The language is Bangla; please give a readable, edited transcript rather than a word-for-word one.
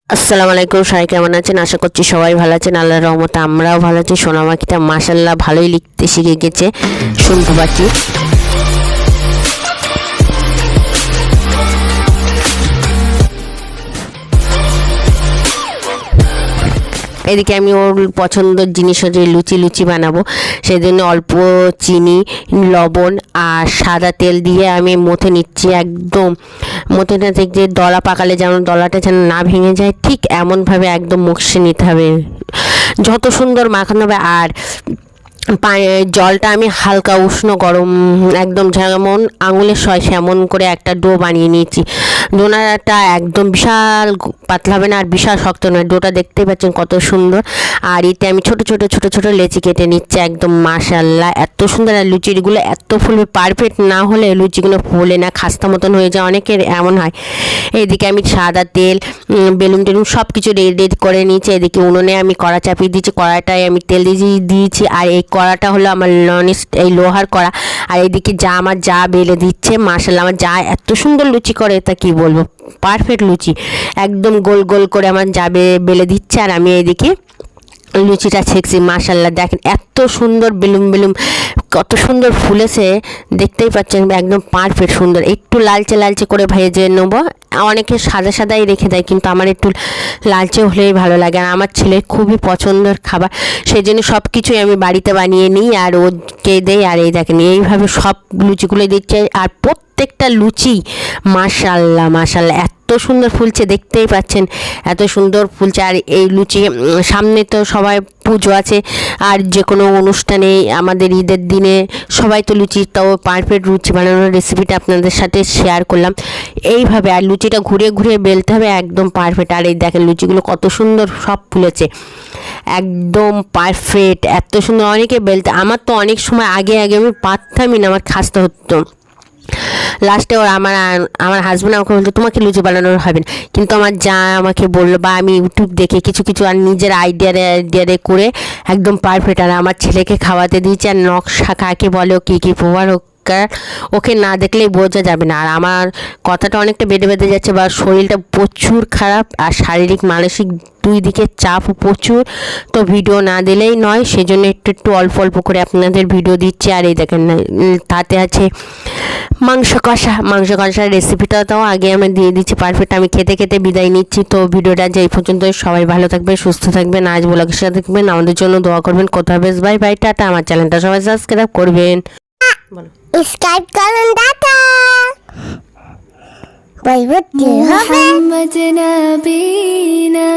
আসসালামু আলাইকুম, সবাই কেমন আছেন? আশা করছি সবাই ভালো আছেন। আল্লাহর রহমতে আমরাও ভালো আছি। সোনামাখিটা মাশাআল্লাহ ভালোই লিখতে শিখে গেছে, শুনতে পাচ্ছি। এদিকে আমি ওর পছন্দের জিনিস হচ্ছে লুচি বানাবো। সেই জন্য অল্প চিনি, লবণ আর সাদা তেল দিয়ে আমি মথে নিচ্ছি। একদম মথে নিতে যে দলা পাকালে যেমন দলাটা যেন না ভেঙে যায়, ঠিক এমনভাবে একদম মুখে নিতে হবে, যত সুন্দর মাখানো হবে। আর জলটা আমি হালকা উষ্ণ গরম, একদম যেমন আঙুলের সয় সেমন করে একটা ডো বানিয়ে নিয়েছি। ডোনাটা একদম বিশাল পাতলা হবে না আর বিশাল শক্ত নয়। ডোটা দেখতেই পাচ্ছেন কত সুন্দর। আর এতে আমি ছোট ছোট লেচি কেটে নিচ্ছি। একদম মাশাআল্লাহ এত সুন্দর। আর লুচিগুলো এত ফুলবে, পারফেক্ট না হলে লুচিগুলো ফোলে না, খাস্তা মতন হয়ে যায়, অনেকের এমন হয়। এদিকে আমি সাদা তেল, বেলুন টেলুন সব কিছু রেডি করে নিয়েছি। এদিকে উনুনে আমি কড়া চাপিয়ে দিয়েছি, কড়াটায় আমি তেল দিয়েছি। আর এই কড়াটা হলো আমার এই লোহার কড়া। আর এইদিকে আমার যা বেলে দিচ্ছে, মাশাআল্লাহ আমার যা এত সুন্দর লুচি করে, তা কি বলবো, পারফেক্ট লুচি একদম গোল গোল করে আমার যা বেলে দিচ্ছে। আর আমি এইদিকে লুচিটা ছেঁকছি। মাশাআল্লাহ দেখেন এত সুন্দর বেলুম কত সুন্দর ফুলেছে, দেখতেই পাচ্ছেন একদম পারফেক্ট সুন্দর। একটু লালচে করে ভেজে নেবো। অনেকে সাদাই রেখে দেয়, কিন্তু আমার একটু লালচে হলেই ভালো লাগে। আর আমার ছেলের খুবই পছন্দের খাবার, সেই জন্য সব কিছুই আমি বাড়িতে বানিয়ে নিই আর ওকে দেই। আর এই দেখেন এইভাবে সব লুচিগুলো দিচ্ছে। আর প্রত্যেকটা লুচি মাশাআল্লাহ এত সুন্দর ফুলছে, দেখতেই পাচ্ছেন এত সুন্দর ফুলছে। আর এই লুচি সামনে তো সবাই পুজো আছে, আর যে কোনো অনুষ্ঠানে আমাদের ঈদের দিনে সবাই তো লুচি, তাও পারফেক্ট লুচি বানানোর রেসিপিটা আপনাদের সাথে শেয়ার করলাম এইভাবে। আর লুচিটা ঘুরিয়ে বেলতে হবে, একদম পারফেক্ট। আর এই দেখেন লুচিগুলো কত সুন্দর সব ফুলেছে, একদম পারফেক্ট এত সুন্দর। অনেকে বেলতে, আমার তো অনেক সময় আগে আমি পারতামই না, আমার খাস্তা হতো। লাস্টে ওর আমার হাজব্যান্ড আমাকে বলতো তোমাকে লুচি বানানোর হবে না, কিন্তু আমার যা আমাকে বললো, বা আমি ইউটিউব দেখে কিছু আর নিজের আইডিয়ারে করে একদম পারফেক্ট। আর আমার ছেলেকে খাওয়াতে দিয়েছি। আর নকশা কাকে বলে, ও কী প্রবার ওকে না দেখলেই বোঝা যাবে না। আর আমার কথাটা অনেকটা বেড়ে যাচ্ছে, বা শরীরটা প্রচুর খারাপ, আর শারীরিক মানসিক দুই দিকে চাপ প্রচুর, তো ভিডিও না দিলেই নয়। সেজন্য একটু অল্প করে আপনাদের ভিডিও দিচ্ছি। আর এই দেখেন তাতে আছে মাংস কষার রেসিপিটাও আগে আমি দিয়ে দিচ্ছি পারফেক্ট। আমি খেতে বিদায় নিচ্ছি। তো ভিডিওটা যে এই পর্যন্ত, সবাই ভালো থাকবেন, সুস্থ থাকবেন, আজ ব্লগের সাথে থাকবেন, আমাদের জন্য দোয়া করবেন। কোথাও বেশ বাই টাটা। আমার চ্যানেলটা সবাই সাবস্ক্রাইব করবেন। বলো স্কাইপ করুন, টাটা বাই বাই। মোহাম্মদ নবীনা